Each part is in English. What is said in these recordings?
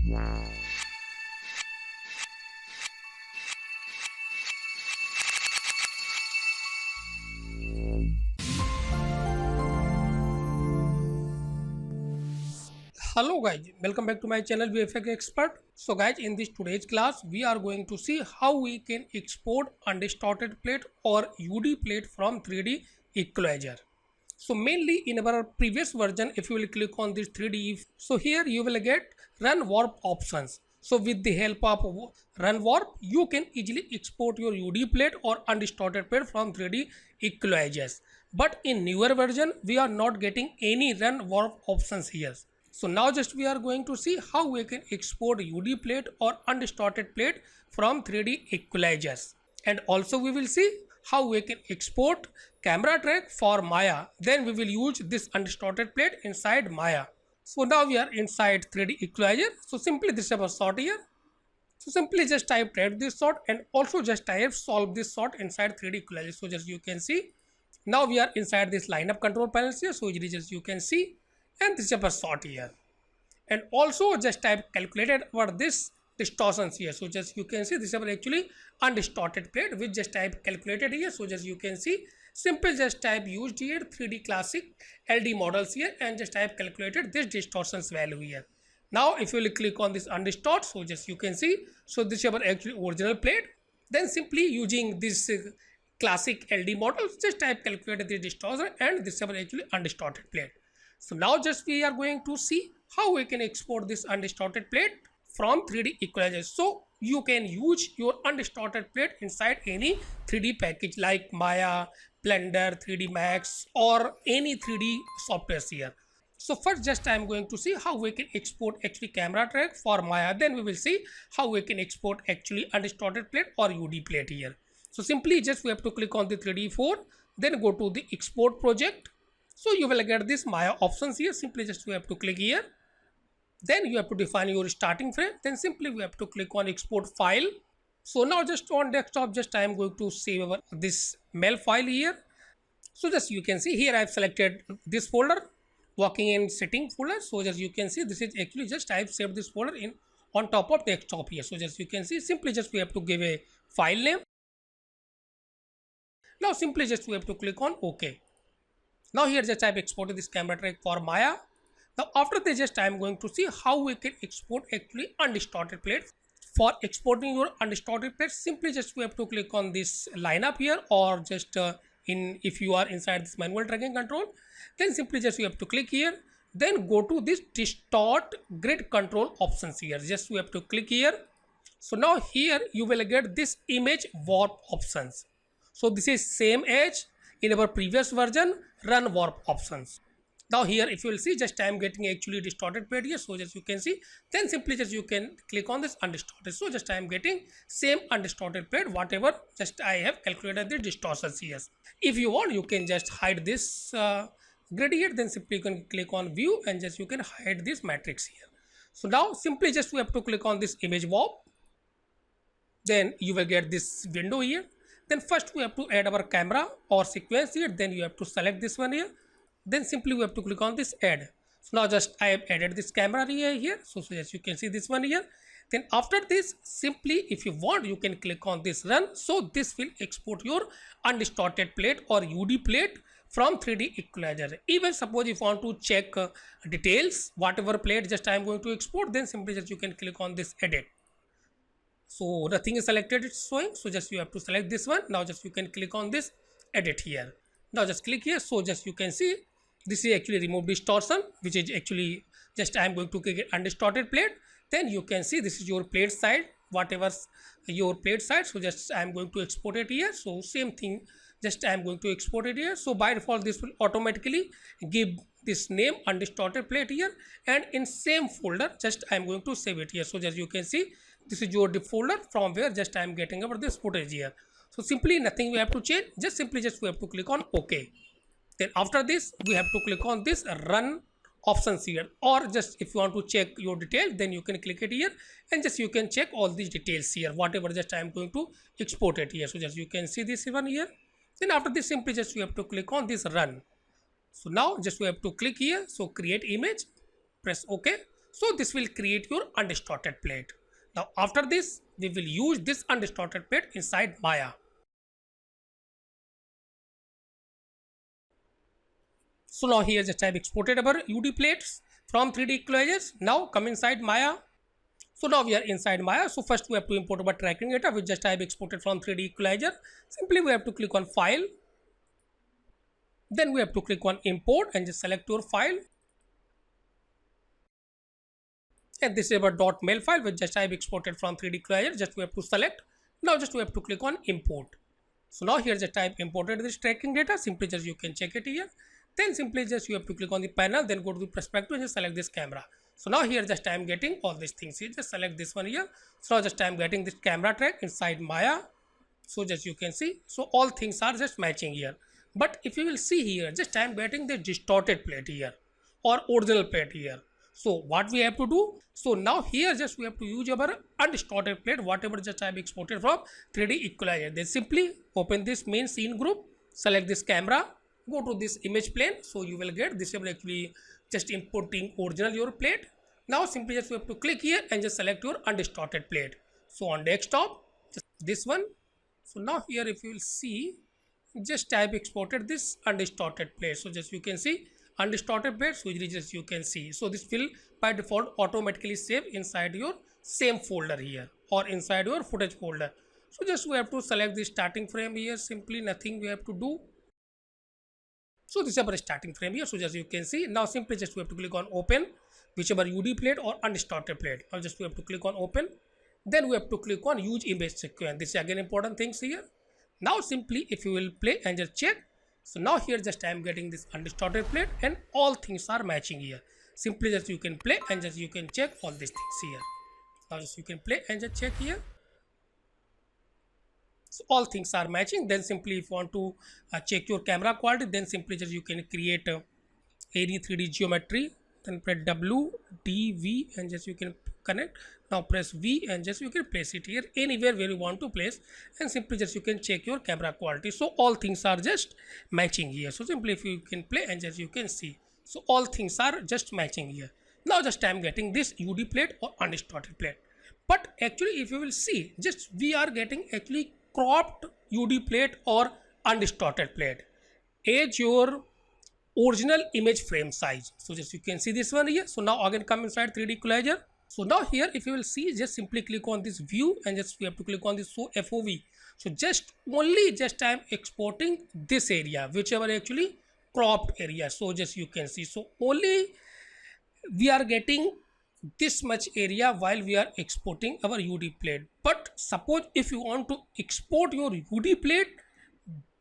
Hello guys, welcome back to my channel vfxexpert. So guys, in this today's class we are going to see how we can export undistorted plate or UD plate from 3DEqualizer. So mainly in our previous version, if you will click on this 3D, so here you will get run warp options. So with the help of run warp, you can easily export your UD plate or undistorted plate from 3DEqualizers. But in newer version, we are not getting any run warp options here. So now just we are going to see how we can export UD plate or undistorted plate from 3DEqualizers. And also we will see how we can export camera track for Maya. Then we will use this undistorted plate inside Maya. So now we are inside 3DEqualizer. So simply this is our sort here. So simply just type track this sort and also just type solve this sort inside 3DEqualizer. So just you can see now we are inside this lineup control panels here. So easily just you can see. And this is our sort here, and also just type calculated over this distortions here. So just you can see this is our actually undistorted plate, which just type calculated here. So just you can see simple just type used here 3D classic LD models here and just type calculated this distortions value here. Now if you will click on this undistort, so just you can see, so this is our actually original plate. Then simply using this classic LD model, just type calculated this distortion and this is our actually undistorted plate. So now just we are going to see how we can export this undistorted plate from 3DEqualizer. So you can use your undistorted plate inside any 3D package like Maya, Blender, 3D Max or any 3D software here. So first just I am going to see how we can export actually camera track for Maya. Then we will see how we can export actually undistorted plate or UD plate here. So simply just we have to click on the 3D4, then go to the export project. So you will get this Maya options here. Simply just you have to click here. Then you have to define your starting frame. Then simply we have to click on export file. So now just on desktop, just I am going to save our this mail file here. So just you can see here I have selected this folder, working in setting folder. So just you can see this is actually just I have saved this folder in on top of desktop here. So just you can see simply just we have to give a file name. Now simply just we have to click on OK. Now here just I have exported this camera track for Maya. Now after this just I am going to see how we can export actually undistorted plate. For exporting your undistorted plate, simply just we have to click on this lineup here, or just if you are inside this manual tracking control, then simply just you have to click here. Then go to this distort grid control options here. Just we have to click here. So now here you will get this image warp options. So this is same as in our previous version run warp options. Now here if you will see just I am getting actually distorted plate here. So just you can see, then simply just you can click on this undistorted. So just I am getting same undistorted plate whatever just I have calculated the distortions here. If you want you can just hide this grid here, then simply you can click on view and just you can hide this matrix here. So now simply just we have to click on this image warp, then you will get this window here. Then first we have to add our camera or sequence here, then you have to select this one here. Then simply we have to click on this add. So now just I have added this camera here. So yes, you can see this one here. Then after this simply if you want you can click on this run. So this will export your undistorted plate or UD plate from 3DEqualizer. Even suppose if you want to check details whatever plate just I am going to export, then simply just you can click on this edit. So nothing is selected, it's showing. So just you have to select this one. Now just you can click on this edit here. Now just click here. So just you can see this is actually remove distortion, which is actually just I am going to click undistorted plate. Then you can see this is your plate side, whatever your plate side. So just I am going to export it here. So same thing, just I am going to export it here. So by default this will automatically give this name undistorted plate here, and in same folder just I am going to save it here. So just you can see this is your folder from where just I am getting over this footage here. So simply nothing we have to change, just simply just we have to click on OK. Then after this we have to click on this run options here, or just if you want to check your detail then you can click it here and just you can check all these details here whatever just I am going to export it here. So just you can see this one here. Then after this simply just you have to click on this run. So now just we have to click here. So create image, press OK. So this will create your undistorted plate. Now after this, we will use this undistorted plate inside Maya. So now here just I have exported our UD plates from 3DEqualizers. Now come inside Maya. So now we are inside Maya. So first we have to import our tracking data, which just I have exported from 3DEqualizer. Simply we have to click on File. Then we have to click on Import and just select your file. And this is our .mel file, which just I have exported from 3DEqualizer. Just we have to select. Now just we have to click on Import. So now here just I have imported this tracking data. Simply just you can check it here. Then simply just you have to click on the panel, then go to the perspective and just select this camera. So now here just I am getting all these things here. Just select this one here. So now just I am getting this camera track inside Maya. So just you can see. So all things are just matching here. But if you will see here, just I am getting the distorted plate here or original plate here. So what we have to do? So now here just we have to use our undistorted plate, whatever just I have exported from 3DEqualizer. Then simply open this main scene group, select this camera, go to this image plane. So you will get this is actually just importing original your plate. Now simply just you have to click here and just select your undistorted plate. So on desktop, just this one. So now here if you will see, just I have exported this undistorted plate. So just you can see undistorted plate, so just you can see. So this will by default automatically save inside your same folder here or inside your footage folder. So just we have to select the starting frame here. Simply nothing we have to do. So this is our starting frame here. So just you can see. Now simply just we have to click on open whichever UD plate or undistorted plate. Now just we have to click on open. Then we have to click on use image sequence. This is again important things here. Now simply if you will play and just check. So now here just I am getting this undistorted plate and all things are matching here. Simply just you can play and just you can check all these things here. Now just you can play and just check here. So all things are matching. Then simply if you want to check your camera quality, then simply just you can create any 3D geometry. Then press W, D, V and just you can connect. Now press V and just you can place it here anywhere where you want to place, and simply just you can check your camera quality. So all things are just matching here. So simply if you can play and just you can see. So all things are just matching here. Now just I am getting this UD plate or undistorted plate. But actually if you will see, just we are getting actually cropped UD plate or undistorted plate as your original image frame size. So just you can see this one here. So now again come inside 3DEqualizer. So now here if you will see, just simply click on this view and just we have to click on this show FOV. So just only just I am exporting this area, whichever actually cropped area. So just you can see. So only we are getting this much area while we are exporting our UD plate. But suppose if you want to export your UD plate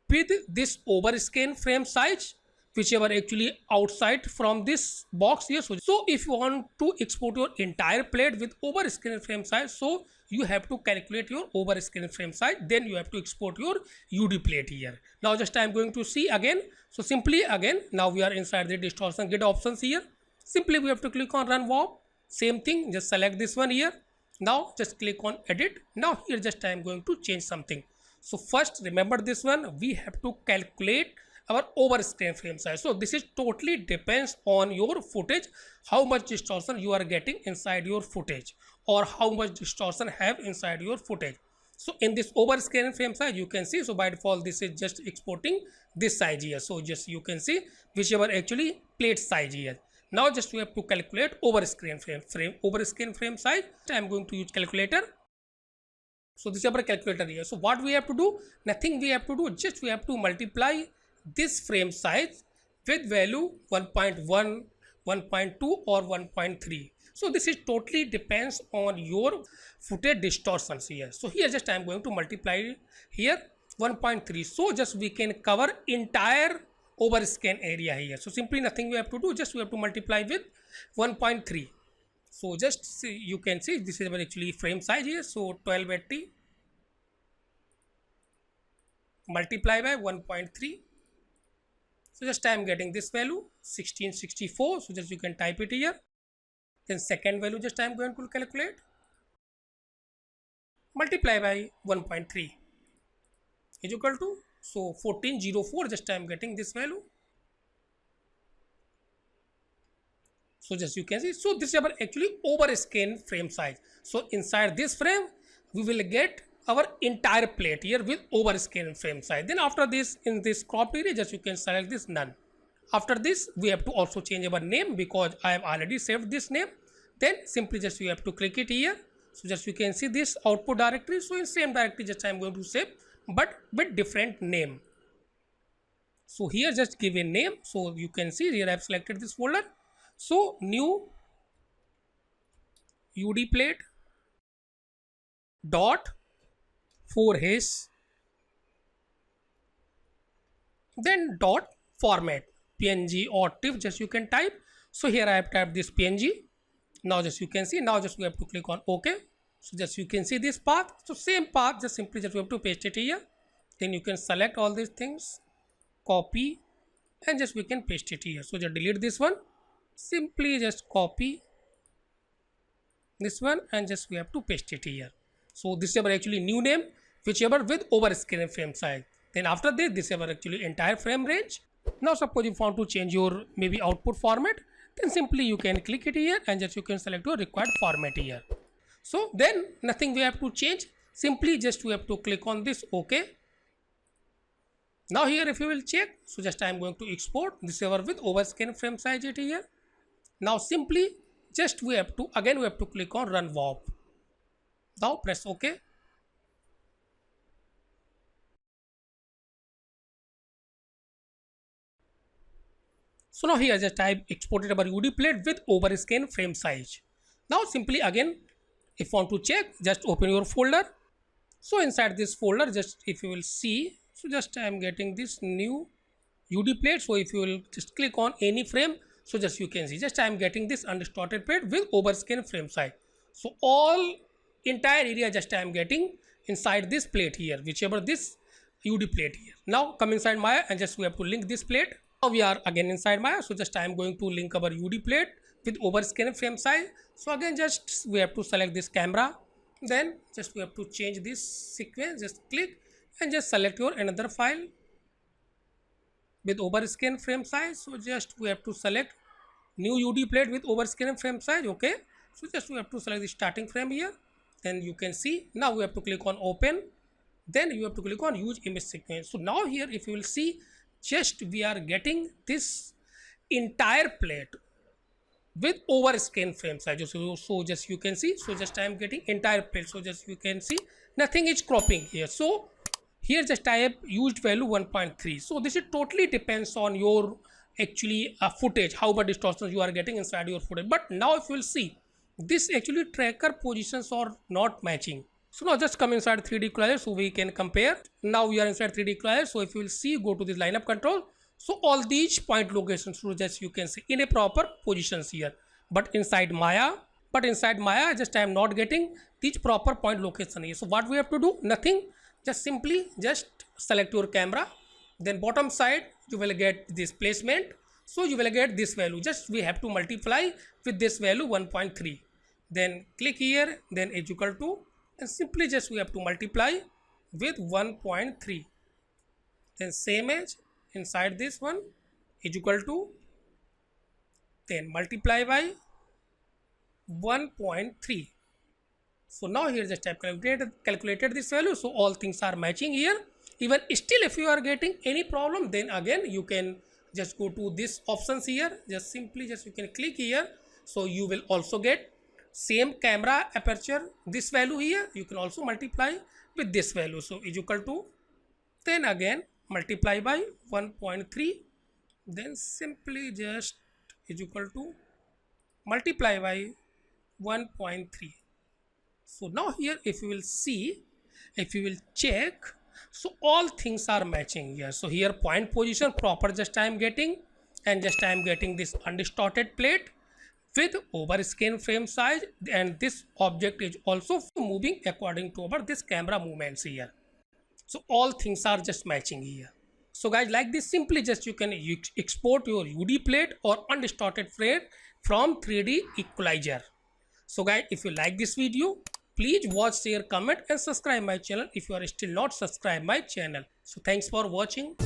with this overscan frame size, whichever actually outside from this box here. So if you want to export your entire plate with overscan frame size, so you have to calculate your overscan frame size, then you have to export your UD plate here. Now just I am going to see again. So simply again, now we are inside the distortion grid options here. Simply we have to click on run warp. Same thing, just select this one here. Now just click on edit. Now here just I am going to change something. So first remember this one, we have to calculate our overscan frame size. So this is totally depends on your footage, how much distortion you are getting inside your footage or how much distortion have inside your footage. So in this overscan frame size you can see, so by default this is just exporting this size here. So just you can see whichever actually plate size here. Now just we have to calculate overscan frame size. I am going to use calculator. So this is our calculator here. So what we have to do? Nothing we have to do, just we have to multiply this frame size with value 1.1, 1.2 or 1.3. So this is totally depends on your footage distortions here. So here just I am going to multiply here 1.3. So just we can cover entire overscan area here. So simply nothing we have to do, just we have to multiply with 1.3. So just see, you can see this is our actually frame size here. So 1280 multiply by 1.3. So just I am getting this value 1664. So just you can type it here. Then second value just I am going to calculate. Multiply by 1.3 is equal to, so 1404. Just I am getting this value. So just you can see, so this is our actually overscan frame size. So inside this frame we will get our entire plate here with overscan frame size. Then after this, in this crop area, just you can select this none. After this we have to also change our name because I have already saved this name. Then simply just you have to click it here. So just you can see this output directory. So in same directory just I am going to save but with different name. So here just give a name. So you can see here I have selected this folder. So new UD plate dot 4hash then dot format png or TIFF, just you can type. So here I have typed this png. Now just you can see, now just we have to click on OK. So just you can see this path. So same path, just simply just we have to paste it here. Then you can select all these things, copy, and just we can paste it here. So just delete this one, simply just copy this one and just we have to paste it here. So this is our actually new name, whichever with overscan frame size. Then after this is our actually entire frame range. Now suppose you want to change your maybe output format, then simply you can click it here and just you can select your required format here. So then nothing we have to change, simply just we have to click on this OK. Now here if you will check, so just I am going to export this over with overscan frame size it here. Now simply just we have to again we have to click on run warp. Now press OK. So now here just I exported our UD plate with overscan frame size. Now simply again if you want to check, just open your folder. So inside this folder just if you will see, so just I am getting this new UD plate. So if you will just click on any frame, so just you can see just I am getting this undistorted plate with overscan frame size. So all entire area just I am getting inside this plate here, whichever this UD plate here. Now come inside Maya and just we have to link this plate. Now we are again inside Maya. So just I am going to link our UD plate with overscan frame size. So again just we have to select this camera. Then just we have to change this sequence. Just click and just select your another file with overscan frame size. So just we have to select new UD plate with overscan frame size. Okay. So just we have to select the starting frame here. Then you can see now we have to click on open. Then you have to click on use image sequence. So now here if you will see, just we are getting this entire plate with overscan frame size. So just you can see, so just I am getting entire plate. So just you can see nothing is cropping here. So here just I have used value 1.3. So this is totally depends on your actually footage, how much distortions you are getting inside your footage. But now if you will see, this actually tracker positions are not matching. So now just come inside 3DEqualizer so we can compare. Now we are inside 3DEqualizer. So if you will see, go to this lineup control. So all these point locations, so just you can see in a proper positions here. But inside Maya just I am not getting these proper point location here. So what we have to do? Nothing. Just simply just select your camera. Then bottom side you will get this placement. So you will get this value. Just we have to multiply with this value 1.3. Then click here. Then is equal to, and simply just we have to multiply with 1.3. Then same as inside this one is equal to, then multiply by 1.3. So now here just I have calculated this value. So all things are matching here. Even still if you are getting any problem, then again you can just go to this options here. Just simply just you can click here. So you will also get same camera aperture, this value here you can also multiply with this value. So is equal to, then again multiply by 1.3. Then simply just is equal to multiply by 1.3. So now here if you will see, if you will check, so all things are matching here. So here point position proper just I am getting, and just I am getting this undistorted plate with overscan frame size, and this object is also moving according to our this camera movements here. So all things are just matching here. So guys, like this simply just you can export your UD plate or undistorted plate from 3DEqualizer. So guys, if you like this video, please watch, share, comment and subscribe my channel if you are still not subscribed my channel. So thanks for watching.